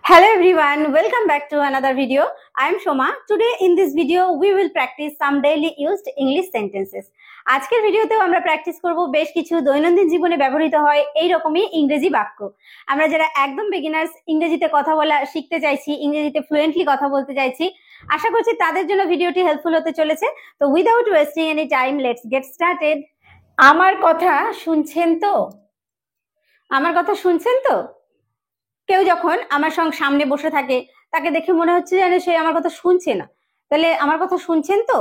Hello everyone, welcome back to another video. I am Shoma. Today in this video we will practice some daily used English sentences. আজকের ভিডিওতেও আমরা practice করব বেশ কিছু দৈনন্দিন জীবনে ব্যবহৃত হয় এই রকমই ইংরেজি বাক্য। আমরা যারা একদম বিগিনার্স ইংরেজিতে কথা বলা শিখতে চাইছি, ইংরেজিতে ফ্লুয়েন্টলি কথা বলতে চাইছি, আশা করছি তাদের জন্য ভিডিওটি হেল্পফুল হতে চলেছে। তো without wasting any time let's get started. আমার কথা শুনছেন তো? আমার কথা শুনছেন তো? কেউ যখন আমার সঙ্গে সামনে বসে থাকে তাকে দেখে মনে হচ্ছে যেন সে আমার কথা শুনছে না, তাহলে আমার কথা শুনছেন তো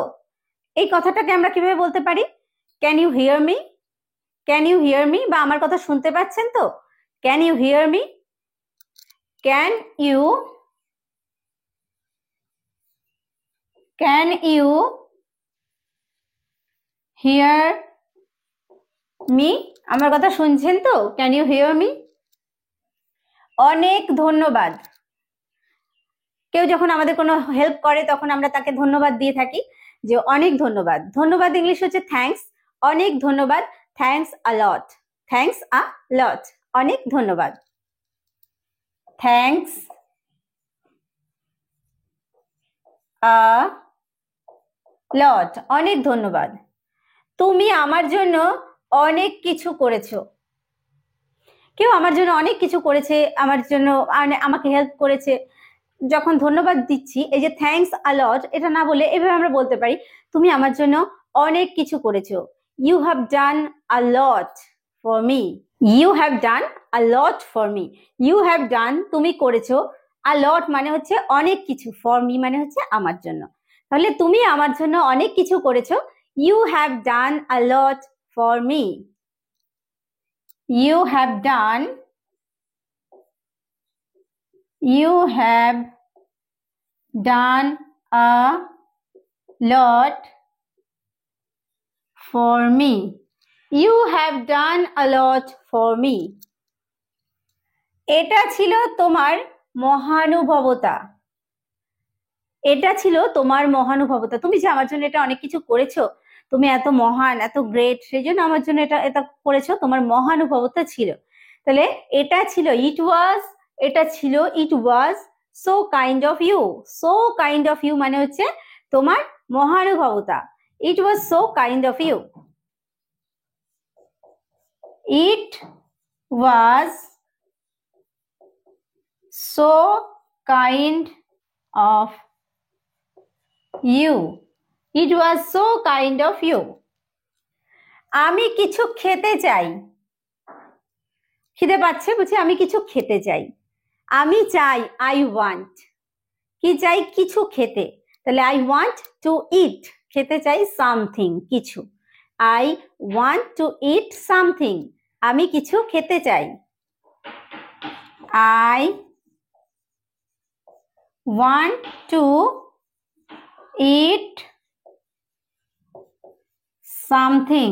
এই কথাটাকে আমরা কিভাবে বলতে পারি? Can you hear me? Can you hear me? বা আমার কথা শুনতে পাচ্ছেন তো? Can you hear me? Can you hear me? আমার কথা শুনছেন তো? Can you hear me? অনেক ধন্যবাদ। কেউ যখন আমাদের কোনো হেল্প করে তখন আমরা তাকে ধন্যবাদ দিয়ে থাকি, যে অনেক ধন্যবাদ। ধন্যবাদ ইংলিশ হচ্ছে থ্যাঙ্কস। অনেক ধন্যবাদ, thanks a lot. Thanks a লট, অনেক ধন্যবাদ। থ্যাঙ্কস আ লট, অনেক ধন্যবাদ। তুমি আমার জন্য অনেক কিছু করেছো। কেউ আমার জন্য অনেক কিছু করেছে, আমার জন্য আমাকে হেল্প করেছে, যখন ধন্যবাদ দিচ্ছি এই যে থ্যাঙ্কস আ লট, এটা না বলে এভাবে আমরা বলতে পারি তুমি আমার জন্য অনেক কিছু করেছো। You have done a lot for me. You have done a lot for me. You have done, তুমি করেছো, আ লট মানে হচ্ছে অনেক কিছু, ফর মি মানে হচ্ছে আমার জন্য। তাহলে তুমি আমার জন্য অনেক কিছু করেছো। You have done a lot for me. You have done, you have done a lot for me. You have done a lot for me. এটা ছিল তোমার মহানুভবতা। এটা ছিল তোমার মহানুভবতা। তুমি যে আমার জন্য এটা অনেক কিছু করেছো, তুমি এত মহান, এত গ্রেট, সেই জন্য আমার জন্য এটা করেছো, তোমার মহানুভবতা ছিল। তাহলে এটা ছিল ইট ওয়াজ, এটা ছিল it was so kind of you. So kind of you মানে হচ্ছে তোমার মহানুভবতা। It was so kind of you. It was so kind of you. It was so kind of you. আমি কিছু খেতে চাই। খিদে পাচ্ছে, বুঝি আমি কিছু খেতে চাই। আমি চাই, আই ওয়ান্ট। কি চাই? কিছু খেতে। তাহলে আই ওয়ান্ট টু ইট, খেতে চাই সামথিং, কিছু। I want two it something, আমি কিছু খেতে চাই। I want two it something.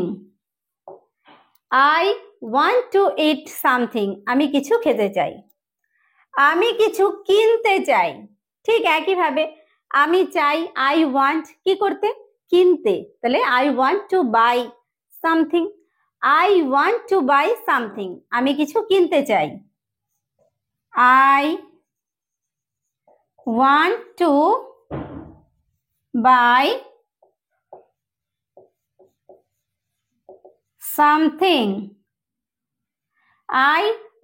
I want two it something, আমি কিছু খেতে চাই। আমি কিছু কিনতে চাই। ঠিক একইভাবে আমি চাই, আই ওয়ান্ট, কি করতে? কিনতে। তাহলে I want to buy something. I want to buy something, আমি কিছু কিনতে চাই। I want to buy something. I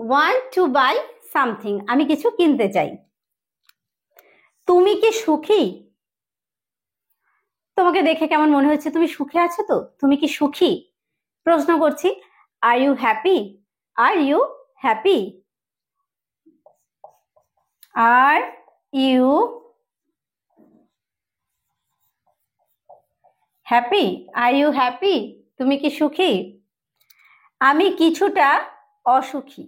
want to buy something, আমি কিছু কিনতে চাই। তুমি কি সুখী? তোমাকে দেখে কেমন মনে হচ্ছে? তুমি সুখে আছো তো? তুমি কি সুখী? প্রশ্ন করছি, are you happy? Are you happy? Are you happy? Are you happy? তুমি কি সুখী? আমি কিছুটা অসুখী,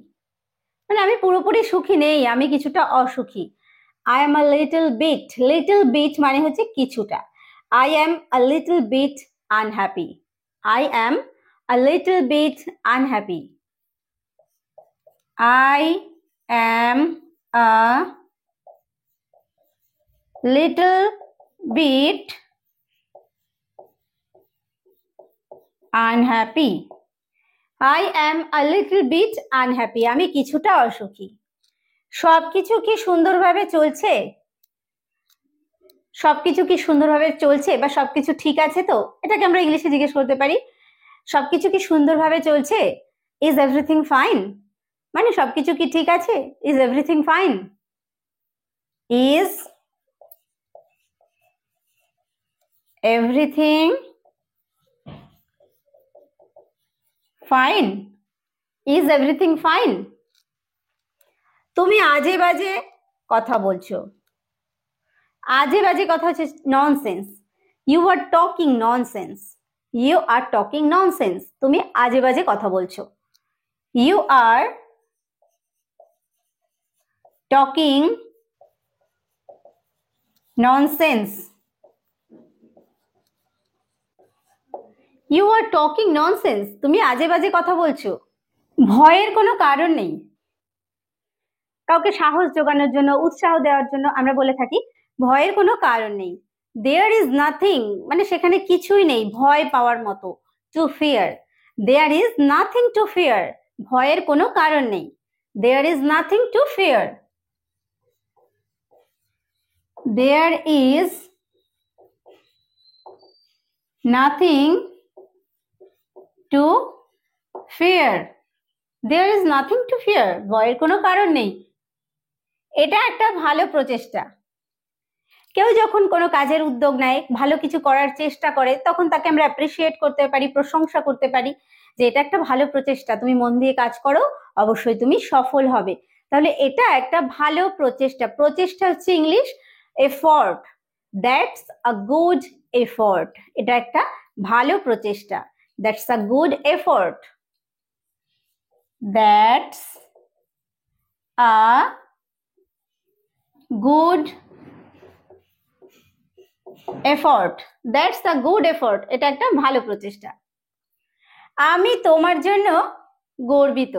মানে আমি পুরোপুরি সুখী নেই, আমি কিছুটা অসুখী। I am a little bit. Little bit মানে হচ্ছে কিছুটা। I am a little bit unhappy. I am a little bit unhappy. I am a little bit unhappy. I am a little bit unhappy, আমি কিছুটা অসুখী। সবকিছু কি সুন্দরভাবে চলছে? সবকিছু কি সুন্দরভাবে চলছে বা সবকিছু ঠিক আছে তো, এটাকে আমরা ইংলিশে জিজ্ঞেস করতে পারি। সবকিছু কি সুন্দরভাবে চলছে? ইজ এভরিথিং ফাইন, মানে সবকিছু কি ঠিক আছে? Is everything fine, is everything fine, is everything fine. তুমি আজে বাজে কথা বলছো। আজে বাজে কথা হচ্ছে nonsense. You are talking nonsense, you are talking nonsense, তুমি আজে বাজে কথা বলছো। You are talking nonsense, you are talking nonsense, তুমি আজে বাজে কথা বলছো। ভয়ের কোনো কারণ নেই। কাউকে সাহস জোগানোর জন্য, উৎসাহ দেওয়ার জন্য আমরা বলে থাকি ভয়ের কোনো কারণ নেই। দেয়ার ইজ নাথিং, মানে সেখানে কিছুই নেই ভয় পাওয়ার মতো। To fear, there is nothing to fear, ভয়ের কোনো কারণ নেই। There is nothing to fear, there is nothing to fear, there is nothing to fear, ভয়ের কোনো কারণ নেই। এটা একটা ভালো প্রচেষ্টা। কেউ যখন কোনো কাজের উদ্যোগ নেয়, ভালো কিছু করার চেষ্টা করে, তখন তাকে আমরা অ্যাপ্রিসিয়েট করতে পারি, প্রশংসা করতে পারি যে এটা একটা ভালো প্রচেষ্টা, তুমি মন দিয়ে কাজ করো, অবশ্যই তুমি সফল হবে। তাহলে এটা একটা ভালো প্রচেষ্টা। প্রচেষ্টা হচ্ছে English effort, that's a good effort, এটা একটা ভালো প্রচেষ্টা। That's a good effort, that's a good effort, that's a good effort, এটা একটা ভালো প্রচেষ্টা। আমি তোমার জন্য গর্বিত।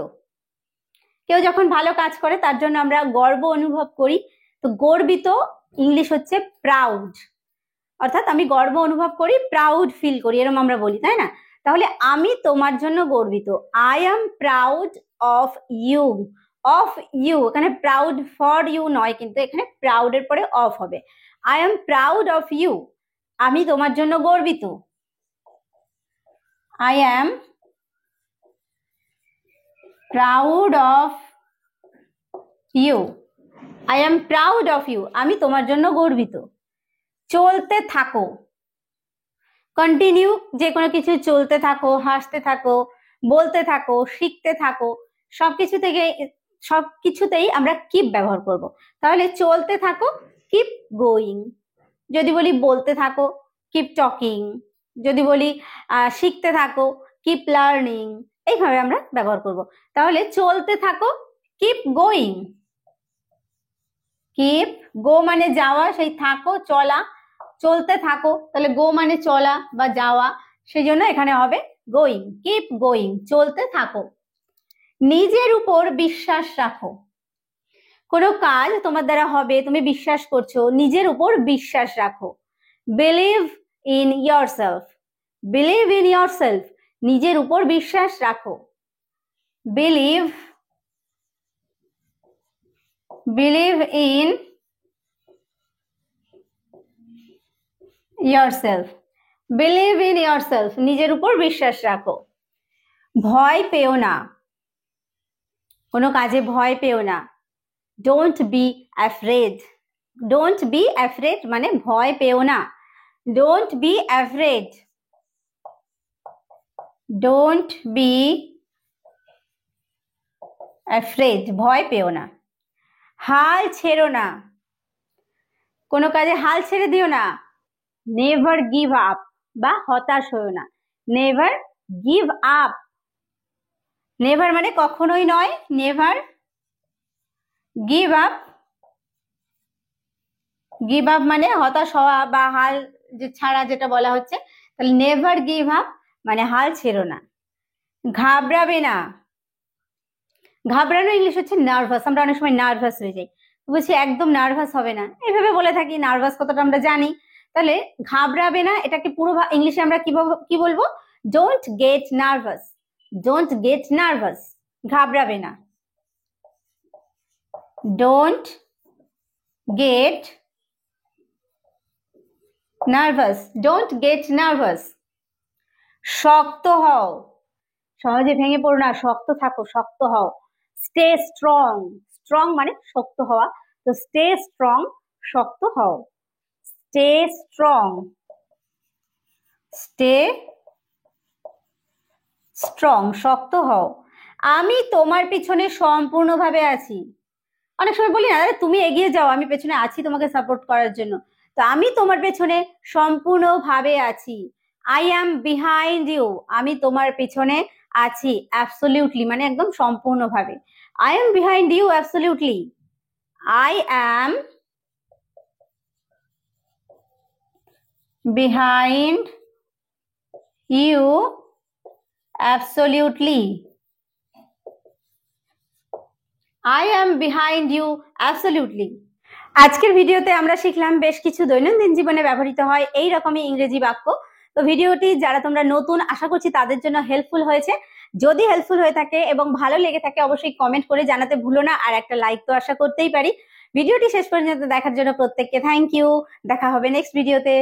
কেউ যখন ভালো কাজ করে তার জন্য আমরা গর্ব অনুভব করি, তো গর্বিত ইংলিশ হচ্ছে প্রাউড, অর্থাৎ আমি গর্ব অনুভব করি, প্রাউড ফিল করি, এরকম আমরা বলি, তাই না? তাহলে আমি তোমার জন্য গর্বিত, I am proud of you. Of you, এখানে প্রাউড ফর ইউ নয়, কিন্তু এখানে প্রাউডের পরে অফ হবে। I am proud of you, আমি তোমার জন্য গর্বিত। I am proud of you, I am proud of you, আমি তোমার জন্য গর্বিত। চলতে থাকো, কন্টিনিউ, যে কোনো কিছু চলতে থাকো, হাসতে থাকো, বলতে থাকো, শিখতে থাকো, সবকিছুতেই আমরা কিপ ব্যবহার করব। তাহলে চলতে থাকো, কিপ গোয়িং। যদি বলি বলতে থাকো, কিপ টকিং। যদি বলি শিখতে থাকো, কিপ লার্নিং, এইভাবে আমরা ব্যবহার করব। তাহলে চলতে থাকো, কিপ গোয়িং। কিপ, গো মানে যাওয়া, সেই থাকো চলা, চলতে থাকো, তাহলে গো মানে চলা বা যাওয়া, সেই জন্য এখানে হবে গোয়িং, কিপ গোয়িং, চলতে থাকো। নিজের উপর বিশ্বাস রাখো। কোনো কাজ তোমার দ্বারা হবে, তুমি বিশ্বাস করছো, নিজের উপর বিশ্বাস রাখো। Believe in yourself, believe in yourself, নিজের উপর বিশ্বাস রাখো। Believe, believe in yourself, believe in yourself, নিজের উপর বিশ্বাস রাখো। ভয় পেও না, কোনো কাজে ভয় পেও না। Don't be afraid, don't be afraid মানে ভয় পেও না। Don't be afraid, don't be afraid, ভয় পেও না। হাল ছেড়ো না, কোনো কাজে হাল ছেড়ে দিও না। নেভার গিভ আপ, বা হতাশ হও না। নেভার গিভ আপ, নেভার মানে কখনোই নয়, never give up, give up মানে হতাশ হওয়া বা হাল যে ছাড়া, যেটা বলা হচ্ছে। তাহলে নেভার গিভ আপ মানে হাল ছেড়ো না। ঘাবড়াবে না, ঘাবড়ানো ইংলিশ হচ্ছে নার্ভাস, আমরা অনেক সময় নার্ভাস হয়ে যাই, বলছি একদম নার্ভাস হবে না, এইভাবে বলে থাকি, নার্ভাস কথাটা আমরা জানি। তাহলে ঘাবড়াবে না, এটাকে পুরো ইংলিশে আমরা কি বলবো? Don't get nervous, don't get nervous, ঘাবড়াবে না। Don't get nervous, don't get nervous. শক্ত হও, সহজে ভেঙে পড়ো না, শক্ত থাকো, শক্ত হও। স্টে স্ট্রং, স্ট্রং মানে শক্ত হওয়া, তো স্টে স্ট্রং, শক্ত হও। স্টে স্ট্রং, স্টে স্ট্রং, শক্ত হও। আমি তোমার পিছনে সম্পূর্ণভাবে আছি। অনেক সময় বলি না, তুমি এগিয়ে যাও, আমি পেছনে আছি তোমাকে সাপোর্ট করার জন্য। তো আমি তোমার পেছনে সম্পূর্ণভাবে আছি। আই অ্যাম বিহাইন্ড ইউ, আমি তোমার পিছনে আছি। অ্যাবসলিউটলি মানে একদম সম্পূর্ণভাবে। I am behind you absolutely. I am behind you absolutely. I am behind you absolutely. আজকের ভিডিওতে আমরা শিখলাম বেশ কিছু দৈনন্দিন জীবনে ব্যবহৃত হয় এই রকমই ইংরেজি বাক্য। তো ভিডিওটি যারা তোমরা নতুন, আশা করছি তাদের জন্য হেল্পফুল হয়েছে। যদি হেল্পফুল হয়ে থাকে এবং ভালো লেগে থাকে অবশ্যই কমেন্ট করে জানাতে ভুলো না, আর একটা লাইক তো আশা করতেই পারি। ভিডিওটি শেষ পর্যন্ত দেখার জন্য প্রত্যেককে থ্যাংক ইউ। দেখা হবে নেক্সট ভিডিওতে।